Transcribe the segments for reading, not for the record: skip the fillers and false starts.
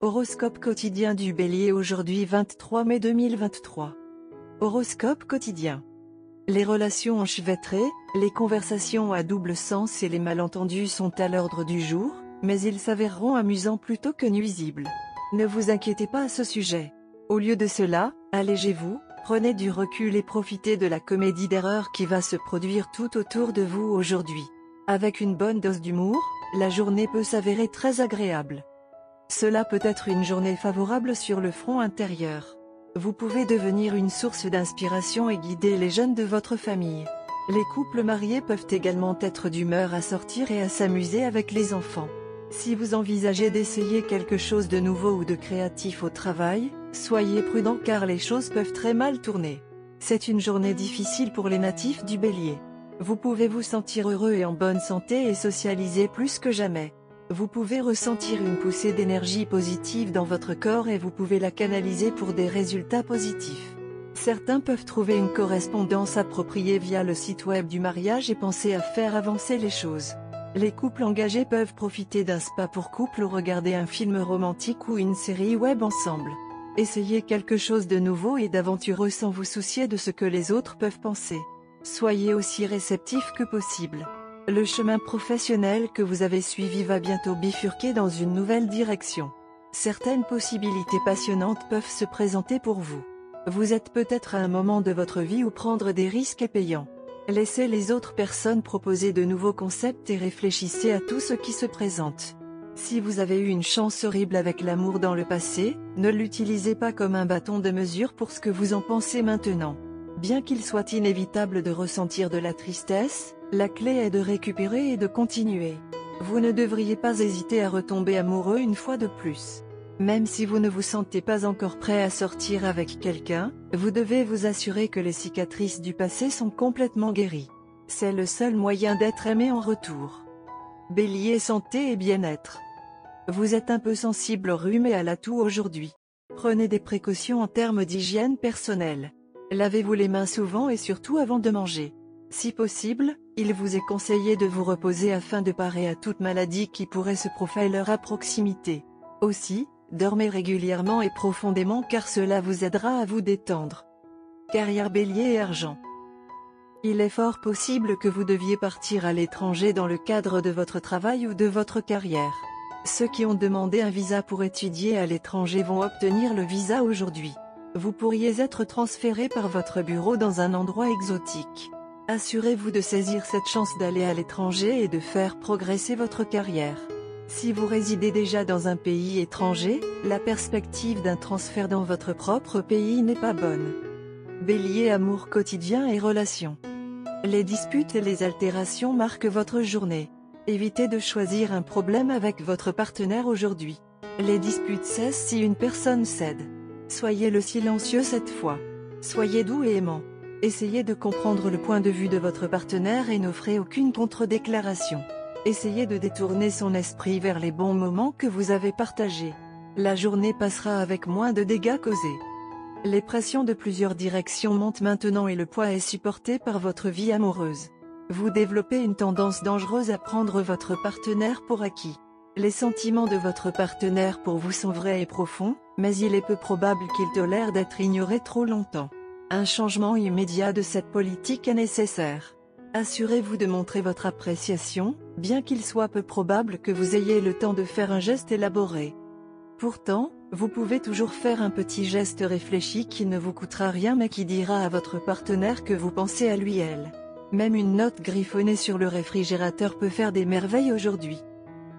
Horoscope quotidien du Bélier aujourd'hui 23 mai 2023. Horoscope quotidien. Les relations enchevêtrées, les conversations à double sens et les malentendus sont à l'ordre du jour, mais ils s'avéreront amusants plutôt que nuisibles. Ne vous inquiétez pas à ce sujet. Au lieu de cela, allégez-vous, prenez du recul et profitez de la comédie d'erreurs qui va se produire tout autour de vous aujourd'hui. Avec une bonne dose d'humour, la journée peut s'avérer très agréable. Cela peut être une journée favorable sur le front intérieur. Vous pouvez devenir une source d'inspiration et guider les jeunes de votre famille. Les couples mariés peuvent également être d'humeur à sortir et à s'amuser avec les enfants. Si vous envisagez d'essayer quelque chose de nouveau ou de créatif au travail, soyez prudent car les choses peuvent très mal tourner. C'est une journée difficile pour les natifs du Bélier. Vous pouvez vous sentir heureux et en bonne santé et socialiser plus que jamais. Vous pouvez ressentir une poussée d'énergie positive dans votre corps et vous pouvez la canaliser pour des résultats positifs. Certains peuvent trouver une correspondance appropriée via le site web du mariage et penser à faire avancer les choses. Les couples engagés peuvent profiter d'un spa pour couple ou regarder un film romantique ou une série web ensemble. Essayez quelque chose de nouveau et d'aventureux sans vous soucier de ce que les autres peuvent penser. Soyez aussi réceptif que possible. Le chemin professionnel que vous avez suivi va bientôt bifurquer dans une nouvelle direction. Certaines possibilités passionnantes peuvent se présenter pour vous. Vous êtes peut-être à un moment de votre vie où prendre des risques est payant. Laissez les autres personnes proposer de nouveaux concepts et réfléchissez à tout ce qui se présente. Si vous avez eu une chance horrible avec l'amour dans le passé, ne l'utilisez pas comme un bâton de mesure pour ce que vous en pensez maintenant. Bien qu'il soit inévitable de ressentir de la tristesse, la clé est de récupérer et de continuer. Vous ne devriez pas hésiter à retomber amoureux une fois de plus. Même si vous ne vous sentez pas encore prêt à sortir avec quelqu'un, vous devez vous assurer que les cicatrices du passé sont complètement guéries. C'est le seul moyen d'être aimé en retour. Bélier, santé et bien-être. Vous êtes un peu sensible au rhume et à la toux aujourd'hui. Prenez des précautions en termes d'hygiène personnelle. Lavez-vous les mains souvent et surtout avant de manger. Si possible, il vous est conseillé de vous reposer afin de parer à toute maladie qui pourrait se profiler à proximité. Aussi, dormez régulièrement et profondément car cela vous aidera à vous détendre. Carrière Bélier et argent. Il est fort possible que vous deviez partir à l'étranger dans le cadre de votre travail ou de votre carrière. Ceux qui ont demandé un visa pour étudier à l'étranger vont obtenir le visa aujourd'hui. Vous pourriez être transféré par votre bureau dans un endroit exotique. Assurez-vous de saisir cette chance d'aller à l'étranger et de faire progresser votre carrière. Si vous résidez déjà dans un pays étranger, la perspective d'un transfert dans votre propre pays n'est pas bonne. Bélier, amour quotidien et relations. Les disputes et les altérations marquent votre journée. Évitez de choisir un problème avec votre partenaire aujourd'hui. Les disputes cessent si une personne cède. Soyez le silencieux cette fois. Soyez doux et aimant. Essayez de comprendre le point de vue de votre partenaire et n'offrez aucune contre-déclaration. Essayez de détourner son esprit vers les bons moments que vous avez partagés. La journée passera avec moins de dégâts causés. Les pressions de plusieurs directions montent maintenant et le poids est supporté par votre vie amoureuse. Vous développez une tendance dangereuse à prendre votre partenaire pour acquis. Les sentiments de votre partenaire pour vous sont vrais et profonds, mais il est peu probable qu'il tolère d'être ignoré trop longtemps. Un changement immédiat de cette politique est nécessaire. Assurez-vous de montrer votre appréciation, bien qu'il soit peu probable que vous ayez le temps de faire un geste élaboré. Pourtant, vous pouvez toujours faire un petit geste réfléchi qui ne vous coûtera rien mais qui dira à votre partenaire que vous pensez à lui elle. Même une note griffonnée sur le réfrigérateur peut faire des merveilles aujourd'hui.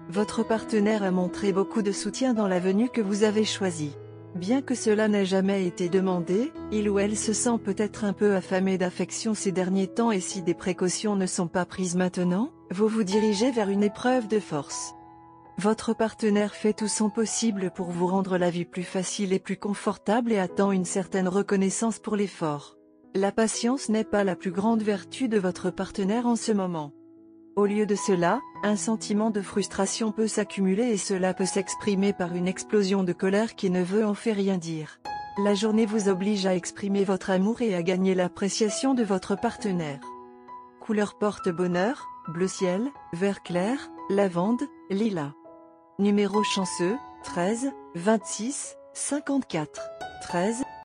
Votre partenaire a montré beaucoup de soutien dans la venue que vous avez choisie. Bien que cela n'ait jamais été demandé, il ou elle se sent peut-être un peu affamé d'affection ces derniers temps et si des précautions ne sont pas prises maintenant, vous vous dirigez vers une épreuve de force. Votre partenaire fait tout son possible pour vous rendre la vie plus facile et plus confortable et attend une certaine reconnaissance pour l'effort. La patience n'est pas la plus grande vertu de votre partenaire en ce moment. Au lieu de cela, un sentiment de frustration peut s'accumuler et cela peut s'exprimer par une explosion de colère qui ne veut en fait rien dire. La journée vous oblige à exprimer votre amour et à gagner l'appréciation de votre partenaire. Couleur porte-bonheur, bleu ciel, vert clair, lavande, lilas. Numéro chanceux, 13, 26, 54, 13.